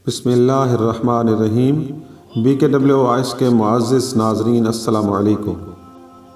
بسم اللہ الرحمن الرحیم۔ BKW وائس کے معزز ناظرین السلام علیکم۔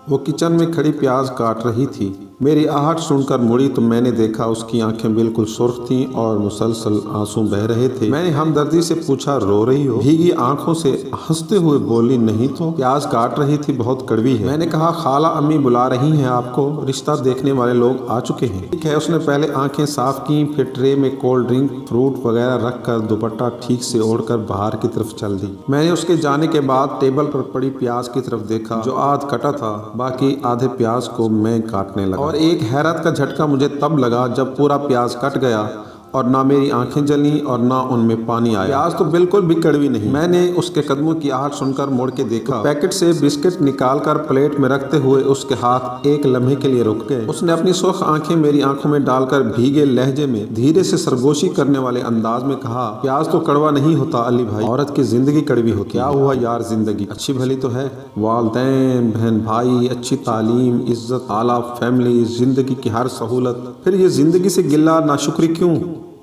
وہ کچن میں کھڑی پیاز کاٹ رہی تھی۔ میری آہٹ سن کر مڑی تو میں نے دیکھا اس کی آنکھیں بالکل سرخ تھیں اور مسلسل آنسو بہہ رہے تھے۔ میں نے ہمدردی سے پوچھا رو رہی ہو؟ بھیگی آنکھوں سے ہنستے ہوئے بولی نہیں تو پیاز کاٹ رہی تھی، بہت کڑوی ہے۔ میں نے کہا خالہ امی بلا رہی ہیں آپ کو، رشتہ دیکھنے والے لوگ آ چکے ہیں۔ ٹھیک ہے۔ اس نے پہلے آنکھیں صاف کی، پھر ٹرے میں کولڈ ڈرنک فروٹ وغیرہ رکھ کر دوپٹہ ٹھیک سے اوڑھ کر باہر کی طرف چل دی۔ میں نے اس کے جانے کے بعد ٹیبل پر پڑی پیاز کی طرف دیکھا جو آدھ کٹا تھا، باقی آدھے پیاز کو میں کاٹنے لگا اور ایک حیرت کا جھٹکا مجھے تب لگا جب پورا پیاز کٹ گیا اور نہ میری آنکھیں جلیں اور نہ ان میں پانی آیا۔ پیاز تو بالکل بھی کڑوی نہیں۔ میں نے اس کے قدموں کی آہٹ سن کر مڑ کے دیکھا۔ پیکٹ سے بسکٹ نکال کر پلیٹ میں رکھتے ہوئے اس کے ہاتھ ایک لمحے کے لیے رک گئے۔ اس نے اپنی سرخ آنکھیں میری آنکھوں میں ڈال کر بھیگے لہجے میں دھیرے سے سرگوشی کرنے والے انداز میں کہا، پیاز تو کڑوا نہیں ہوتا علی بھائی، عورت کی زندگی کڑوی ہوتی۔ کیا ہوا یار، زندگی اچھی بھلی تو ہے، والدین، بہن بھائی، اچھی تعلیم، عزت، اعلیٰ فیملی، زندگی کی ہر سہولت، پھر یہ زندگی سے گلہ ناشکری کیوں؟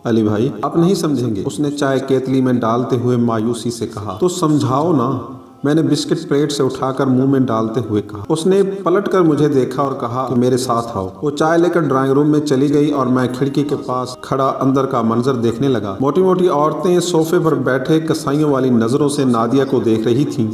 علی بھائی آپ نہیں سمجھیں گے، اس نے چائے کیتلی میں ڈالتے ہوئے مایوسی سے کہا۔ تو سمجھاؤ نا، میں نے بسکٹ پلیٹ سے اٹھا کر منہ میں ڈالتے ہوئے کہا۔ اس نے پلٹ کر مجھے دیکھا اور کہا کہ میرے ساتھ آؤ۔ وہ چائے لے کر ڈرائنگ روم میں چلی گئی اور میں کھڑکی کے پاس کھڑا اندر کا منظر دیکھنے لگا۔ موٹی موٹی عورتیں صوفے پر بیٹھے کسائیوں والی نظروں سے نادیہ کو دیکھ رہی تھیں۔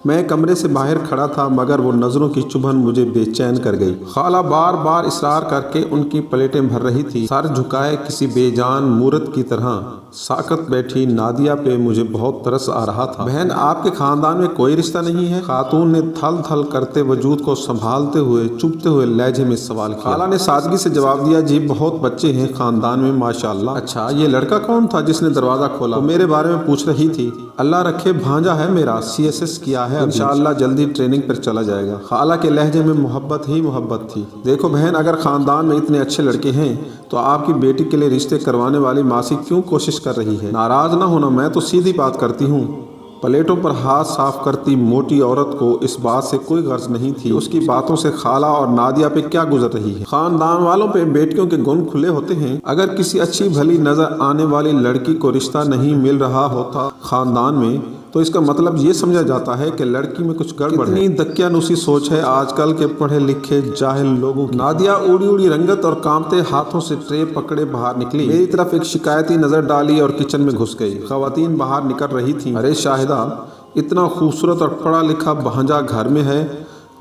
میں کمرے سے باہر کھڑا تھا مگر وہ نظروں کی چبھن مجھے بے چین کر گئی۔ خالہ بار بار اصرار کر کے ان کی پلیٹیں بھر رہی تھی۔ سر جھکائے کسی بے جان مورت کی طرح ساکت بیٹھی نادیہ پہ مجھے بہت ترس آ رہا تھا۔ بہن آپ کے خاندان میں کوئی رشتہ نہیں ہے؟ خاتون نے تھل تھل کرتے وجود کو سنبھالتے ہوئے چبھتے ہوئے لہجے میں سوال کیا۔ خالہ نے سادگی سے جواب دیا، جی بہت بچے ہیں خاندان میں ماشاءاللہ۔ اچھا یہ لڑکا کون تھا جس نے دروازہ کھولا؟ وہ میرے بارے میں پوچھ رہی تھی۔ اللہ رکھے بھانجا ہے میرا، CSS کیا ہے، انشاءاللہ جلدی ٹریننگ پر چلا جائے گا۔ خالہ کے لہجے میں محبت ہی محبت تھی۔ دیکھو بہن، اگر خاندان میں اتنے اچھے لڑکے ہیں تو آپ کی بیٹی کے لیے رشتے کروانے والی ماسی کیوں کوشش کر رہی ہے؟ ناراض نہ ہونا، میں تو سیدھی بات کرتی ہوں۔ پلیٹوں پر ہاتھ صاف کرتی موٹی عورت کو اس بات سے کوئی غرض نہیں تھی اس کی باتوں سے خالہ اور نادیہ پہ کیا گزر رہی ہے۔ خاندان والوں پہ بیٹیوں کے گن کھلے ہوتے ہیں۔ اگر کسی اچھی بھلی نظر آنے والی لڑکی کو رشتہ نہیں مل رہا ہوتا خاندان میں تو اس کا مطلب یہ سمجھا جاتا ہے کہ لڑکی میں کچھ گڑبڑ ہے۔ اتنی دقیانوسی سوچ ہے آج کل کے پڑھے لکھے جاہل لوگوں کی۔ نادیہ اوڑی اوڑی رنگت اور کانپتے ہاتھوں سے ٹرے پکڑے باہر نکلی، میری طرف ایک شکایتی نظر ڈالی اور کچن میں گھس گئی۔ خواتین باہر نکل رہی تھیں۔ ارے شاہدہ، اتنا خوبصورت اور پڑھا لکھا بھانجا گھر میں ہے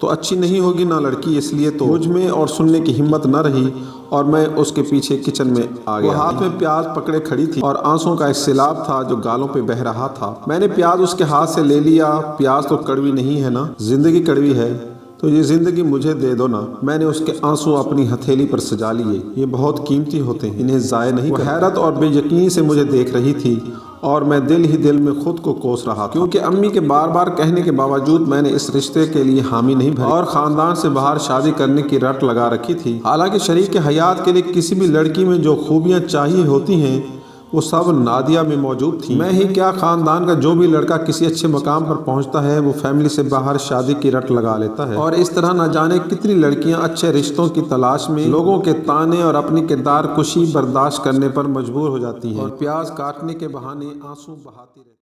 تو اچھی نہیں ہوگی نہ لڑکی، اس لیے تو مجھ میں اور سننے کی ہمت نہ رہی اور میں اس کے پیچھے کچن میں آ گیا۔ وہ ہاتھ میں پیاز پکڑے کھڑی تھی اور آنسوں کا ایک سیلاب تھا جو گالوں پہ بہہ رہا تھا۔ میں نے پیاز اس کے ہاتھ سے لے لیا۔ پیاز تو کڑوی نہیں ہے نا، زندگی کڑوی ہے تو یہ زندگی مجھے دے دو نا۔ میں نے اس کے آنسو اپنی ہتھیلی پر سجا لیے، یہ بہت قیمتی ہوتے ہیں، انہیں ضائع نہیں کرنا۔ وہ حیرت اور بے یقینی سے مجھے دیکھ رہی تھی اور میں دل ہی دل میں خود کو کوس رہا تھا، کیونکہ امی کے بار بار کہنے کے باوجود میں نے اس رشتے کے لیے حامی نہیں بھری اور خاندان سے باہر شادی کرنے کی رٹ لگا رکھی تھی۔ حالانکہ شریک حیات کے لیے کسی بھی لڑکی میں جو خوبیاں چاہیے ہوتی ہیں وہ سب نادیہ میں موجود تھی۔ میں ہی کیا، خاندان کا جو بھی لڑکا کسی اچھے مقام پر پہنچتا ہے وہ فیملی سے باہر شادی کی رٹ لگا لیتا ہے اور اس طرح نہ جانے کتنی لڑکیاں اچھے رشتوں کی تلاش میں لوگوں کے طانے اور اپنی کردار کشی برداشت کرنے پر مجبور ہو جاتی ہیں اور پیاز کاٹنے کے بہانے آنسو بہاتی رہتی ہیں۔